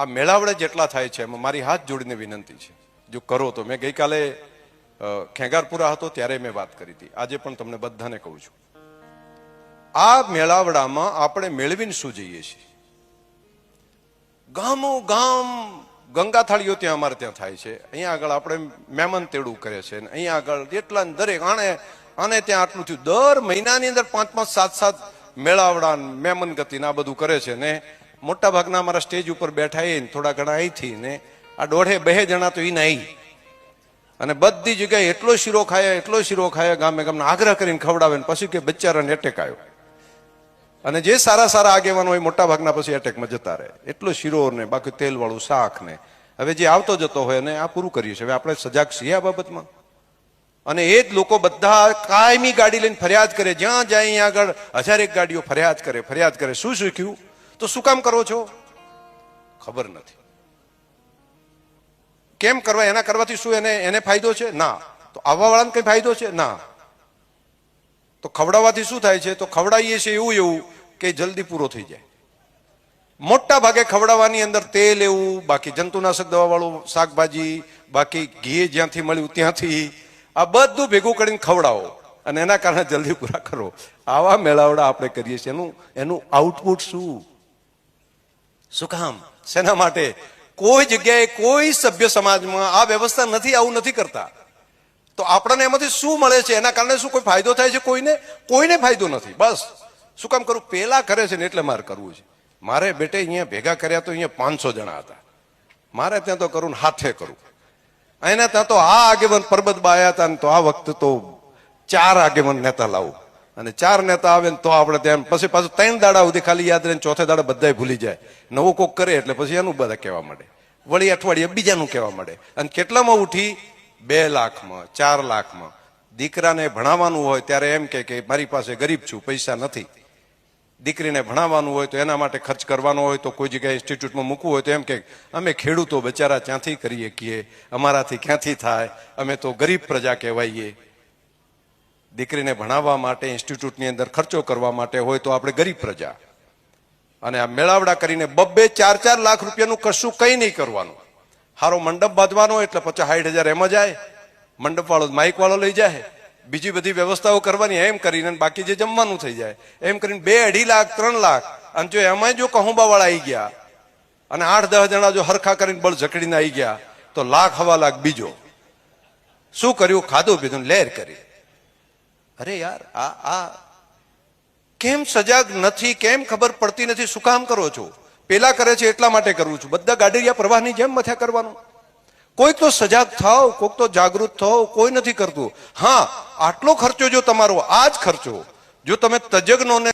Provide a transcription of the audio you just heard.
આ મેળાવડે જેટલા થાય છે એમાં મારી હાથ જોડીને વિનંતી છે, જો કરો તો. મેં ગઈકાલે ખેંગારપુરા હતો ત્યારે મેં વાત કરી હતી, આજે પણ તમને બધાને કહું છું, આ મેળાવડામાં આપણે મેળવીને શું જઈએ છીએ? ગામો ગામ ગંગા થાળીઓ ત્યાં અમારે ત્યાં થાય છે. અહીંયા આગળ આપણે મહેમાન તેડું કરે છે, અહીંયા આગળ એટલા દરેક આને ત્યાં આટલું થયું. દર મહિનાની અંદર 5-5, 7-7 મેળાવડા મહેમાન ગતિ આ બધું કરે છે. ને મોટા ભાગના અમારા સ્ટેજ ઉપર બેઠા એ થોડા ઘણા અહીંથી ને આ 1.5-2 જણા તો એને અહીં, અને બધી જગ્યાએ એટલો શીરો ખાયા ગામે ગામના આગ્રહ કરીને ખવડાવે ને પછી કે બચારાને એટેક આવ્યો. અને જે સારા સારા આગેવાનો હોય મોટા ભાગના પછી એટેકમાં જતા રહે. એટલો શીરો ને બાકી તેલ વાળું શાક ને હવે જે આવતો જતો હોય અને આ પૂરું કરીએ છીએ. હવે આપણે સજાગ છીએ આ બાબતમાં. અને એ જ લોકો બધા કાયમી ગાડી લઈને ફરિયાદ કરે, જ્યાં જાય અહીંયા આગળ 1000 ગાડીઓ ફરિયાદ કરે. શું શીખ્યું? તો શું કામ કરો છો? ખબર નથી. કેમ કરવા? એના કરવાથી શું એને ફાયદો છે? ના. તો આવવા વાળાને કઈ ફાયદો છે? ના. તો ખવડાવવાથી શું થાય છે? તો ખવડાવીએ છીએ એવું કે જલ્દી પૂરો થઈ જાય. મોટા ભાગે ખવડાવવાની અંદર તેલ એવું, બાકી જંતુનાશક દવા વાળું શાકભાજી, બાકી ઘી જ્યાંથી મળ્યું ત્યાંથી આ બધું ભેગું કરીને ખવડાવો અને એના કારણે જલ્દી પૂરા કરો. આવા મેળાવડા આપણે કરીએ છીએ. એનું આઉટપુટ શું કામ? શેના માટે? કોઈ જગ્યાએ કોઈ સભ્ય સમાજમાં આ વ્યવસ્થા નથી, આવું નથી કરતા. તો આપણને એમાંથી શું મળે છે? એના કારણે શું કોઈ ફાયદો થાય છે? કોઈને ફાયદો નથી. બસ શું કામ કરું? પેલા કરે છે ને એટલે મારે કરવું છે. મારે બેટે અહીંયા ભેગા કર્યા તો અહીંયા 500 જણા હતા. મારે ત્યાં તો કરું ને હાથે કરું. એના ત્યાં તો આ આગેવાન પરબતબા આવ્યા હતા ને તો આ વખતે તો 4 આગેવાન નેતા લાવું, અને 4 નેતા આવે ને તો આપણે ત્યાં પછી પાછું 3 દાડા સુધી ખાલી યાદ રહે, ચોથે દાડા બધા ભૂલી જાય. નવું કોક કરે એટલે પછી એનું બધા કહેવા માંડે, વળી અઠવાડિયે બીજાનું કહેવા માંડે. અને કેટલામાં ઉઠી? 2 લાખમાં, 4 લાખમાં. દીકરાને ભણાવવાનું હોય ત્યારે એમ કે મારી પાસે ગરીબ છું, પૈસા નથી. દીકરીને ભણાવવાનું હોય તો એના માટે ખર્ચ કરવાનો હોય તો કોઈ જગ્યાએ ઇન્સ્ટિટ્યૂટમાં મૂકવું હોય તો એમ કે અમે ખેડૂતો બચારા ક્યાંથી કરીએ કીએ, અમારાથી ક્યાંથી થાય, અમે તો ગરીબ પ્રજા કહેવાઈએ. દીકરીને ભણાવવા માટે ઇન્સ્ટિટ્યૂટની અંદર ખર્ચો કરવા માટે હોય તો આપણે ગરીબ પ્રજા. અને આ મેળાવડા કરીને 2-4 લાખ રૂપિયાનું કશું કંઈ નહીં કરવાનું. હારો મંડપ બાંધવાનો એટલે 50-60 હજાર એમાં જાય. મંડપ વાળો માઇક વાળો લઈ જાય, બીજી બધી વ્યવસ્થાઓ કરવાની, એમ કરીને બાકી જે જમવાનું થઈ જાય એમ કરીને 2-2.5 લાખ 3 લાખ. અને જો એમાં જો કહુંબા વાળા આવી ગયા અને 8-10 જણા જો હરખા કરીને બળ ઝકડીને આવી ગયા તો 1-1.25 લાખ બીજો. શું કર્યું? ખાધું પીધું લહેર કરી. અરે યાર, આ કેમ સજાગ નથી? કેમ ખબર પડતી નથી? શું કામ કરો છો? પેલા કરે છે એટલા માટે કરવું છું. બધા ગાડીયા પ્રવાહની જેમ મથ્યા કરવાનું. કોઈક તો સજાગ થાવ, કોઈક તો જાગૃત થાવ. કોઈ નથી કરતું. હા, આટલો ખર્ચો જો તમારો, આ જ ખર્ચો જો તમે તજજ્ઞોને